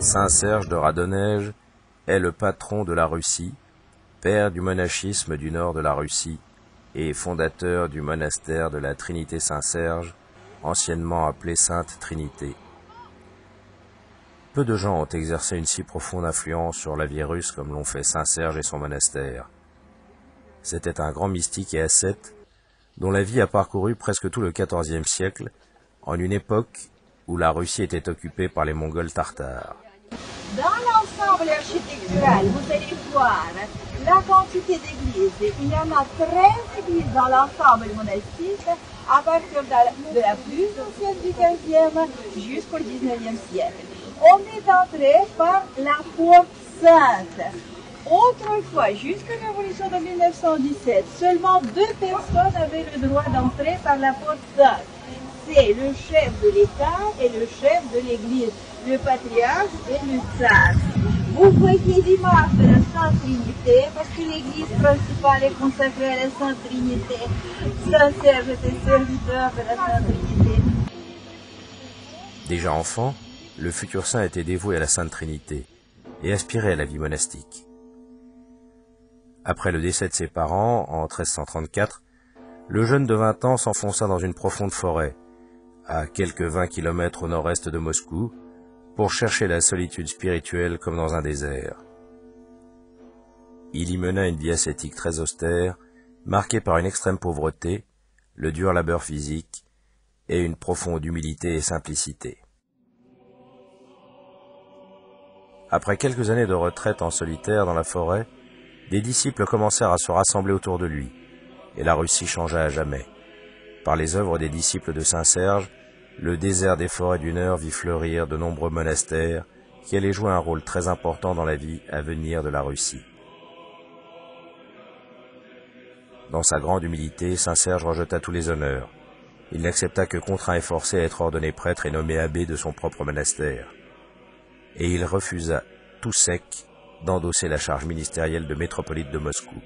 Saint Serge de Radonège est le patron de la Russie, père du monachisme du nord de la Russie et fondateur du monastère de la Trinité-Saint-Serge, anciennement appelé Sainte Trinité. Peu de gens ont exercé une si profonde influence sur la vie russe comme l'ont fait Saint Serge et son monastère. C'était un grand mystique et ascète dont la vie a parcouru presque tout le XIVe siècle, en une époque où la Russie était occupée par les Mongols tartares. Dans l'ensemble architectural, vous allez voir la quantité d'églises. Il y en a 13 églises dans l'ensemble monastique, à partir de la plus ancienne du 15e jusqu'au 19e siècle. On est entré par la porte Sainte. Autrefois, jusqu'à la révolution de 1917, seulement 2 personnes avaient le droit d'entrer par la porte Sainte. C'est le chef de l'État et le chef de l'Église, le patriarche et le tsar. Vous voyez l'image de la Sainte Trinité, parce que l'Église principale est consacrée à la Sainte Trinité. Saint Serge était serviteur de la Sainte Trinité. Déjà enfant, le futur saint était dévoué à la Sainte Trinité et aspirait à la vie monastique. Après le décès de ses parents, en 1334, le jeune de 20 ans s'enfonça dans une profonde forêt, à quelques 20 kilomètres au nord-est de Moscou, pour chercher la solitude spirituelle comme dans un désert. Il y mena une vie ascétique très austère, marquée par une extrême pauvreté, le dur labeur physique et une profonde humilité et simplicité. Après quelques années de retraite en solitaire dans la forêt, des disciples commencèrent à se rassembler autour de lui, et la Russie changea à jamais. Par les œuvres des disciples de Saint Serge, le désert des forêts du Nord vit fleurir de nombreux monastères qui allaient jouer un rôle très important dans la vie à venir de la Russie. Dans sa grande humilité, Saint Serge rejeta tous les honneurs. Il n'accepta que contraint et forcé à être ordonné prêtre et nommé abbé de son propre monastère. Et il refusa, tout sec, d'endosser la charge ministérielle de métropolite de Moscou.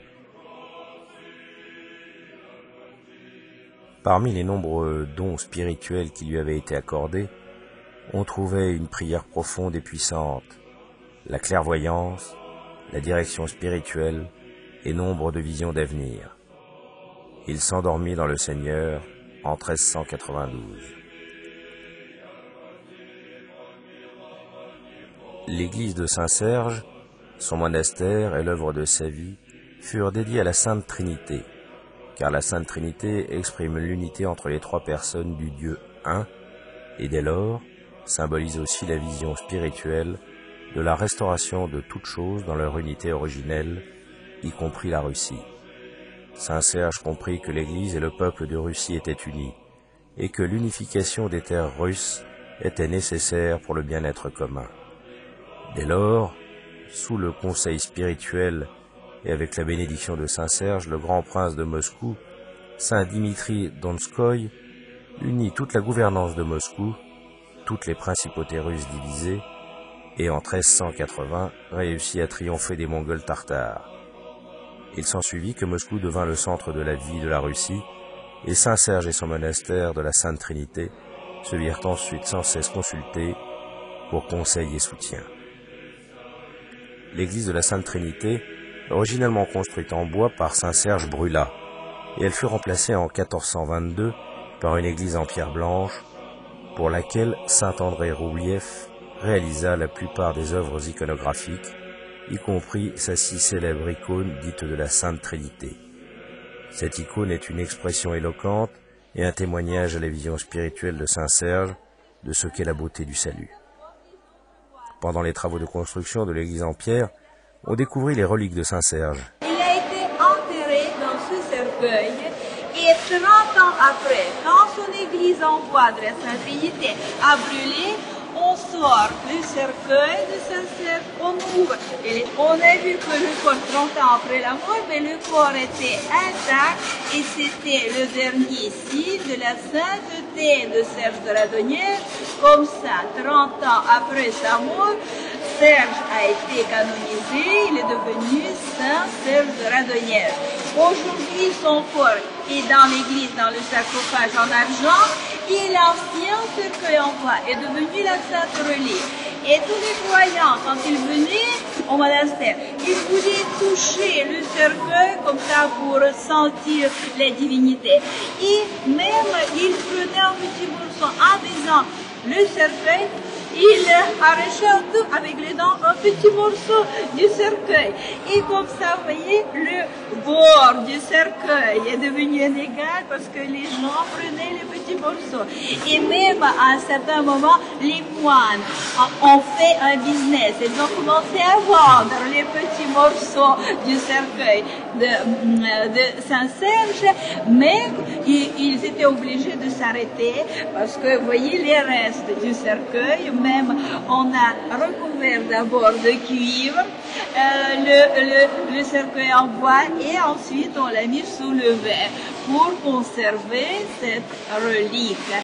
Parmi les nombreux dons spirituels qui lui avaient été accordés, on trouvait une prière profonde et puissante, la clairvoyance, la direction spirituelle et nombre de visions d'avenir. Il s'endormit dans le Seigneur en 1392. L'église de Saint-Serge, son monastère et l'œuvre de sa vie furent dédiés à la Sainte Trinité, car la Sainte Trinité exprime l'unité entre les 3 personnes du Dieu un, et dès lors symbolise aussi la vision spirituelle de la restauration de toutes choses dans leur unité originelle, y compris la Russie. Saint Serge comprit que l'Église et le peuple de Russie étaient unis, et que l'unification des terres russes était nécessaire pour le bien-être commun. Dès lors, sous le conseil spirituel et avec la bénédiction de Saint Serge, le grand prince de Moscou, Saint Dimitri Donskoï, unit toute la gouvernance de Moscou, toutes les principautés russes divisées, et en 1380 réussit à triompher des Mongols tartares. Il s'ensuivit que Moscou devint le centre de la vie de la Russie, et Saint Serge et son monastère de la Sainte Trinité se virent ensuite sans cesse consultés pour conseil et soutien. L'église de la Sainte Trinité, originalement construite en bois par Saint Serge, brûla, et elle fut remplacée en 1422 par une église en pierre blanche, pour laquelle Saint André Roublieff réalisa la plupart des œuvres iconographiques, y compris sa si célèbre icône dite de la Sainte Trinité. Cette icône est une expression éloquente et un témoignage à la vision spirituelle de Saint Serge de ce qu'est la beauté du salut. Pendant les travaux de construction de l'église en pierre, on découvrit les reliques de Saint Serge. Il a été enterré dans ce cercueil et 30 ans après, quand son église en bois de la Sainte Trinité a brûlé, on sort le cercueil de Saint Serge, on ouvre. Et on a vu que le corps, 30 ans après la mort, mais le corps était intact et c'était le dernier signe de la sainteté de Serge de Radonège. Comme ça, 30 ans après sa mort, Serge a été canonisé, il est devenu Saint Serge de Radonège. Aujourd'hui, son corps est dans l'église, dans le sarcophage en argent, et l'ancien cercueil en bois est devenu la Sainte Relique. Et tous les croyants, quand ils venaient au monastère, ils voulaient toucher le cercueil comme ça pour sentir les divinités. Et même, ils prenaient un petit morceau en baisant le cercueil, il arrachait tout avec les dents un petit morceau du cercueil. Et comme ça, vous voyez, le bord du cercueil est devenu inégal parce que les gens prenaient les petits morceaux. Et même à un certain moment, les moines ont fait un business. Ils ont commencé à vendre les petits morceaux du cercueil de Saint-Serge, mais ils étaient obligés de s'arrêter parce que, vous voyez, les restes du cercueil, même on a recouvert d'abord de cuivre le cercueil en bois et ensuite on l'a mis sous le verre pour conserver cette relique.